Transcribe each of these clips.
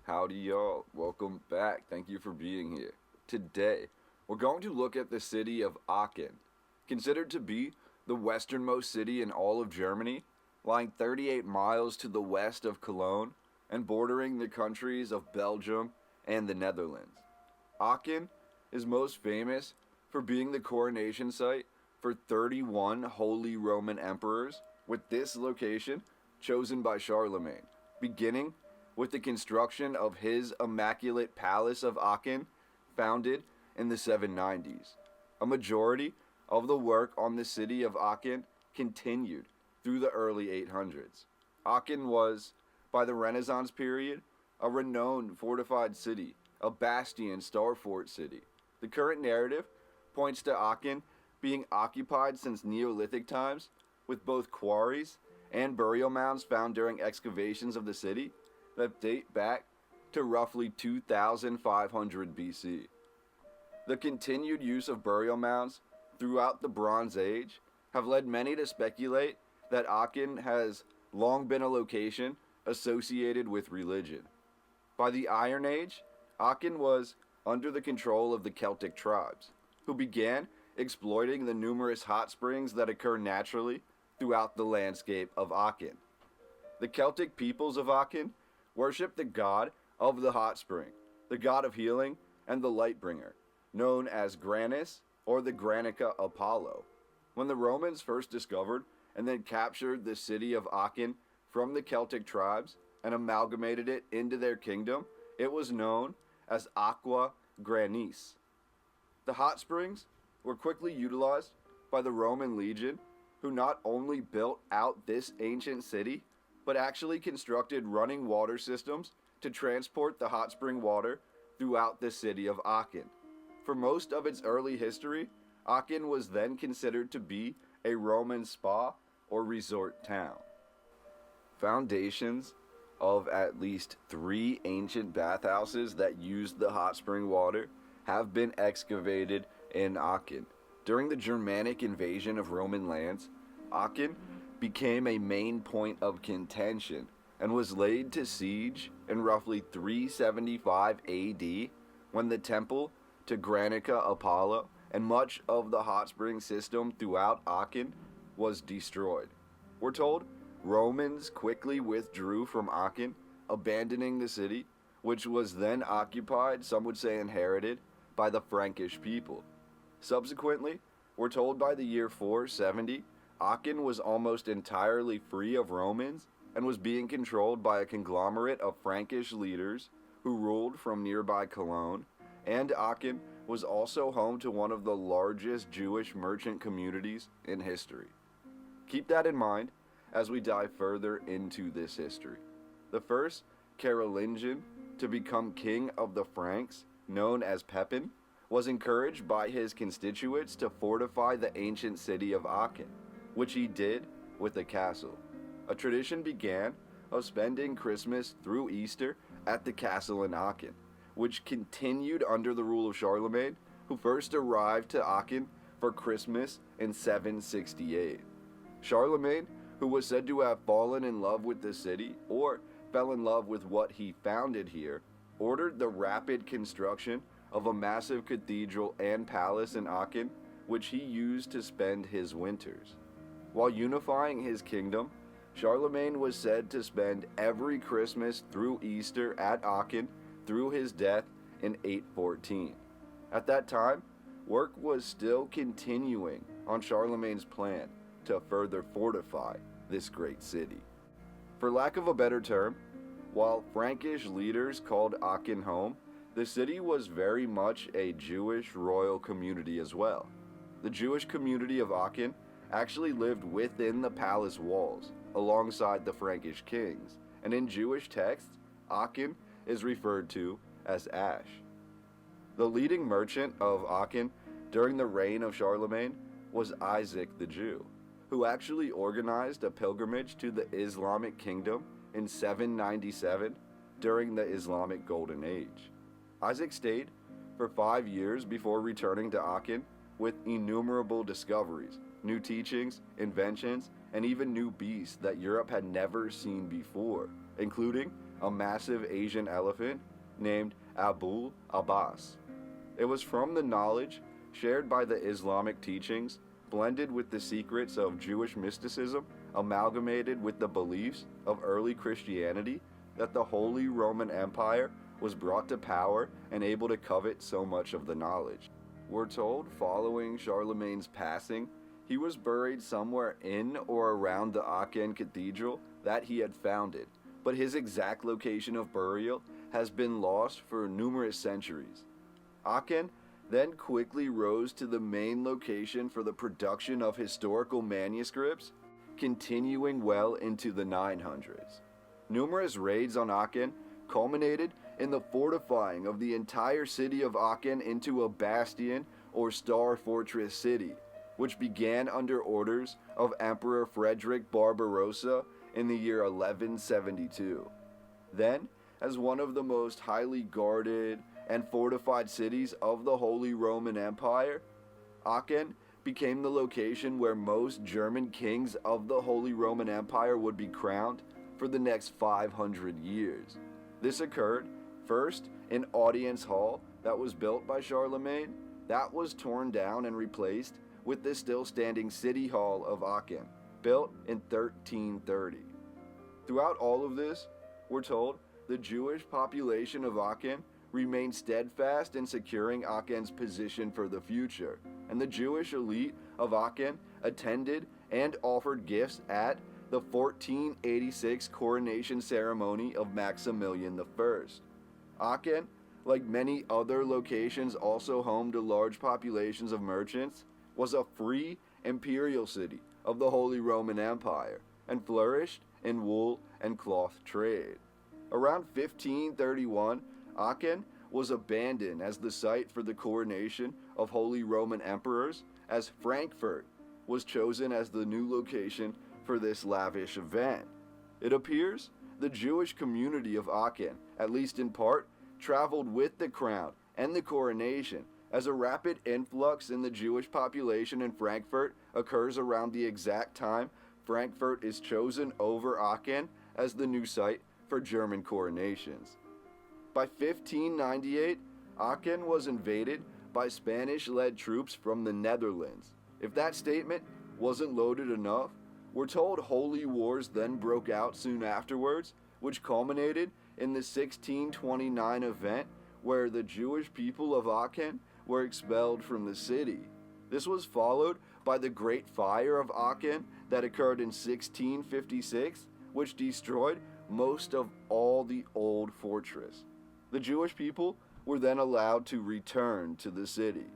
Howdy, y'all. Welcome back. Thank you for being here. Today, we're going to look at the city of Aachen, considered to be the westernmost city in all of Germany, lying 38 miles to the west of Cologne and bordering the countries of Belgium and the Netherlands. Aachen is most famous for being the coronation site for 31 Holy Roman emperors, with this location chosen by Charlemagne, beginning with the construction of his immaculate palace of Aachen, founded in the 790s. A majority of the work on the city of Aachen continued through the early 800s. Aachen was, by the Renaissance period, a renowned fortified city, a bastion star fort city. The current narrative points to Aachen being occupied since Neolithic times, with both quarries and burial mounds found during excavations of the city that date back to roughly 2500 BC. The continued use of burial mounds throughout the Bronze Age have led many to speculate that Aachen has long been a location associated with religion. By the Iron Age, Aachen was under the control of the Celtic tribes, who began exploiting the numerous hot springs that occur naturally throughout the landscape of Aachen. The Celtic peoples of Aachen worship the god of the hot spring, the god of healing, and the light bringer, known as Granus or the Granica Apollo. When the Romans first discovered and then captured the city of Aachen from the Celtic tribes and amalgamated it into their kingdom, it was known as Aqua Granis. The hot springs were quickly utilized by the Roman legion, who not only built out this ancient city, but actually constructed running water systems to transport the hot spring water throughout the city of Aachen. For most of its early history, Aachen was then considered to be a Roman spa or resort town. Foundations of at least 3 ancient bathhouses that used the hot spring water have been excavated in Aachen. During the Germanic invasion of Roman lands, Aachen became a main point of contention and was laid to siege in roughly 375 AD, when the temple to Granica Apollo and much of the hot spring system throughout Aachen was destroyed. We're told Romans quickly withdrew from Aachen, abandoning the city, which was then occupied, some would say inherited, by the Frankish people. Subsequently, we're told by the year 470, Aachen was almost entirely free of Romans and was being controlled by a conglomerate of Frankish leaders who ruled from nearby Cologne, and Aachen was also home to one of the largest Jewish merchant communities in history. Keep that in mind as we dive further into this history. The first Carolingian to become king of the Franks, known as Pepin, was encouraged by his constituents to fortify the ancient city of Aachen, which he did with a castle. A tradition began of spending Christmas through Easter at the castle in Aachen, which continued under the rule of Charlemagne, who first arrived to Aachen for Christmas in 768. Charlemagne, who was said to have fallen in love with the city, or fell in love with what he founded here, ordered the rapid construction of a massive cathedral and palace in Aachen, which he used to spend his winters. While unifying his kingdom, Charlemagne was said to spend every Christmas through Easter at Aachen through his death in 814. At that time, work was still continuing on Charlemagne's plan to further fortify this great city. For lack of a better term, while Frankish leaders called Aachen home, the city was very much a Jewish royal community as well. The Jewish community of Aachen actually lived within the palace walls, alongside the Frankish kings, and in Jewish texts, Aachen is referred to as Ash. The leading merchant of Aachen during the reign of Charlemagne was Isaac the Jew, who actually organized a pilgrimage to the Islamic kingdom in 797 during the Islamic Golden Age. Isaac stayed for 5 years before returning to Aachen with innumerable discoveries, new teachings, inventions, and even new beasts that Europe had never seen before, including a massive Asian elephant named Abul Abbas. It was from the knowledge shared by the Islamic teachings, blended with the secrets of Jewish mysticism, amalgamated with the beliefs of early Christianity, that the Holy Roman Empire was brought to power and able to covet so much of the knowledge. We're told following Charlemagne's passing, he was buried somewhere in or around the Aachen Cathedral that he had founded, but his exact location of burial has been lost for numerous centuries. Aachen then quickly rose to the main location for the production of historical manuscripts, continuing well into the 900s. Numerous raids on Aachen culminated in the fortifying of the entire city of Aachen into a bastion or star fortress city, which began under orders of Emperor Frederick Barbarossa in the year 1172. Then, as one of the most highly guarded and fortified cities of the Holy Roman Empire, Aachen became the location where most German kings of the Holy Roman Empire would be crowned for the next 500 years. This occurred first in Audience Hall that was built by Charlemagne, that was torn down and replaced with the still standing City Hall of Aachen, built in 1330. Throughout all of this, we're told the Jewish population of Aachen remained steadfast in securing Aachen's position for the future, and the Jewish elite of Aachen attended and offered gifts at the 1486 coronation ceremony of Maximilian I. Aachen, like many other locations also home to large populations of merchants, was a free imperial city of the Holy Roman Empire and flourished in wool and cloth trade. Around 1531, Aachen was abandoned as the site for the coronation of Holy Roman emperors, as Frankfurt was chosen as the new location for this lavish event. It appears the Jewish community of Aachen, at least in part, traveled with the crown and the coronation, as a rapid influx in the Jewish population in Frankfurt occurs around the exact time Frankfurt is chosen over Aachen as the new site for German coronations. By 1598, Aachen was invaded by Spanish-led troops from the Netherlands. If that statement wasn't loaded enough, we're told holy wars then broke out soon afterwards, which culminated in the 1629 event where the Jewish people of Aachen were expelled from the city. This was followed by the Great Fire of Aachen that occurred in 1656, which destroyed most of all the old fortress. The Jewish people were then allowed to return to the city.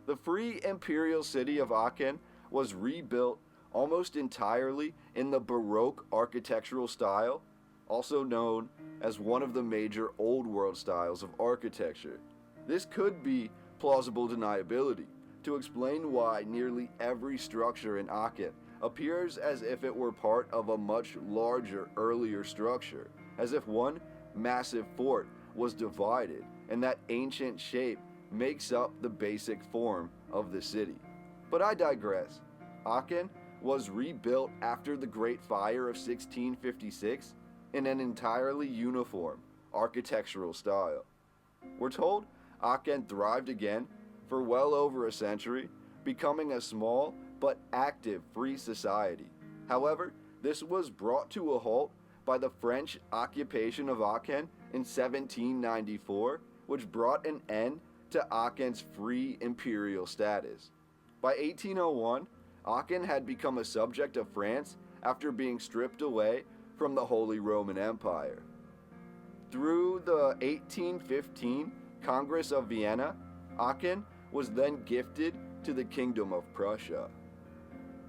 The free imperial city of Aachen was rebuilt almost entirely in the Baroque architectural style, also known as one of the major Old World styles of architecture. This could be plausible deniability to explain why nearly every structure in Aachen appears as if it were part of a much larger, earlier structure, as if one massive fort was divided, and that ancient shape makes up the basic form of the city. But I digress. Aachen was rebuilt after the Great Fire of 1656 in an entirely uniform architectural style. We're told Aachen thrived again for well over a century, becoming a small but active free society. However, this was brought to a halt by the French occupation of Aachen in 1794, which brought an end to Aachen's free imperial status. By 1801, Aachen had become a subject of France after being stripped away from the Holy Roman Empire. Through the 1815 Congress of Vienna, Aachen was then gifted to the Kingdom of Prussia.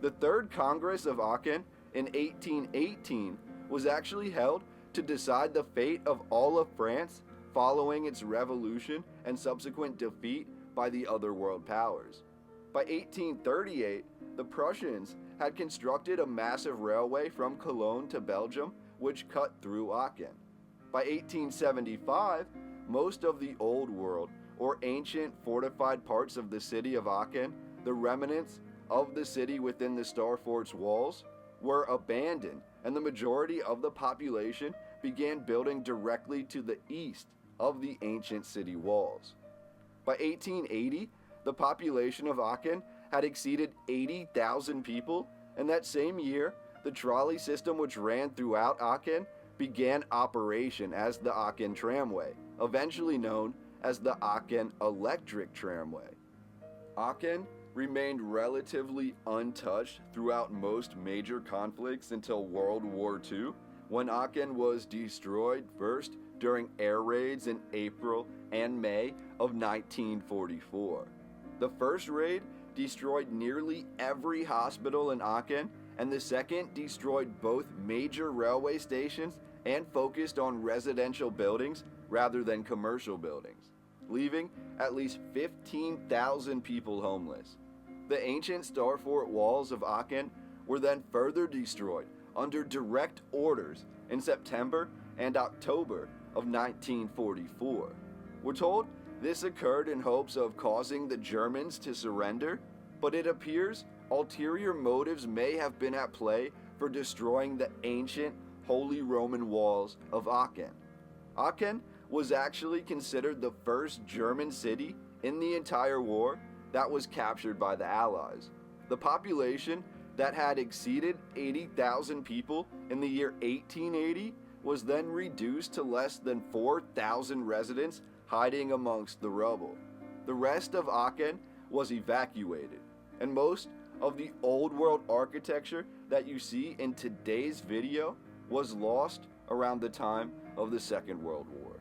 The Third Congress of Aachen in 1818 was actually held to decide the fate of all of France following its revolution and subsequent defeat by the other world powers. By 1838, the Prussians had constructed a massive railway from Cologne to Belgium, which cut through Aachen. By 1875, most of the Old World, or ancient fortified parts of the city of Aachen, the remnants of the city within the Star Fort's walls, were abandoned, and the majority of the population began building directly to the east of the ancient city walls. By 1880, the population of Aachen had exceeded 80,000 people, and that same year, the trolley system which ran throughout Aachen began operation as the Aachen Tramway, eventually known as the Aachen Electric Tramway. Aachen remained relatively untouched throughout most major conflicts until World War II, when Aachen was destroyed first during air raids in April and May of 1944. The first raid destroyed nearly every hospital in Aachen, and the second destroyed both major railway stations and focused on residential buildings rather than commercial buildings, leaving at least 15,000 people homeless. The ancient Star Fort walls of Aachen were then further destroyed under direct orders in September and October of 1944. We're told this occurred in hopes of causing the Germans to surrender, but it appears ulterior motives may have been at play for destroying the ancient Holy Roman walls of Aachen. Aachen was actually considered the first German city in the entire war that was captured by the Allies. The population that had exceeded 80,000 people in the year 1880 was then reduced to less than 4,000 residents hiding amongst the rubble. The rest of Aachen was evacuated, and most of the old world architecture that you see in today's video was lost around the time of the Second World War.